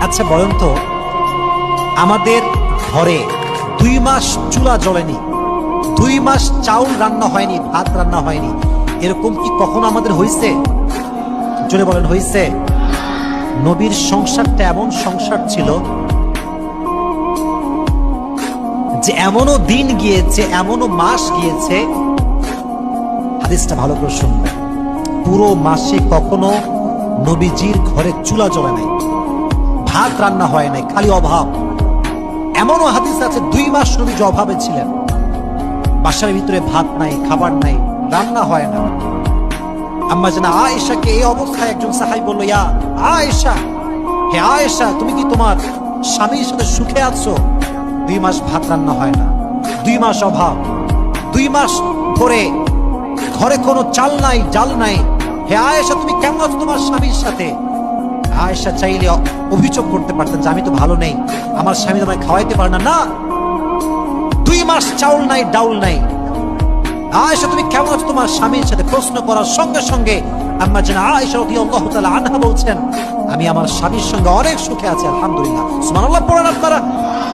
আচ্ছা বলেন তো, আমাদের ঘরে 2 মাস চুলা জ্বলেনি, 2 মাস চাউল রান্না হয়নি, ভাত রান্না হয়নি, এরকম কি কখনো আমাদের হয়েছে? জোরে বলেন, হয়েছে? নবীর সংসারটা এমন সংসার ছিল যে এমনও দিন গিয়েছে, এমনও মাস গিয়েছে, হাদিসটা ভালো করে শুনবেন, পুরো মাসে কখনো নবীজির ঘরে চুলা জ্বলে নাই, ভাত রান্না হয় নাই, খালি অভাব। এমনও হাদিস আছে 2 মাস নবীজি অভাবে ছিলেন, বাসার ভিতরে ভাত নাই, খাবার নাই, রান্না হয় না। আম্মা জানা আয়েশাকে এই অবস্থায় একজন সাহাবী বলল, ইয়া আয়েশা, হে আয়েশা, তুমি কি তোমার স্বামীর সাথে সুখে আছো? 2 মাস ভাত রান্না হয় না, 2 মাস অভাব, 2 মাস ধরে ঘরে কোনো চাল নাই, ডাল নাই, হে আয়েশা তুমি কেমন আছো তোমার স্বামীর সাথে? আয়েশা চাইলে অভিযোগ করতে পারতেন যে আমি তো ভালো নেই, আমার স্বামী তোমায় খাওয়াইতে পারে না। না, 2 মাস চাউল নাই, ডাউল নাই, আয়েশা তুমি কেমন আছো তোমার স্বামীর সাথে প্রশ্ন করার সঙ্গে সঙ্গে আম্মা জানা আয়েশা রাদিয়াল্লাহু তাআলা আনহা বলছেন, আমি আমার স্বামীর সঙ্গে অনেক সুখে আছি, আলহামদুলিল্লাহ। সুবহানাল্লাহ পড়েন আপনারা।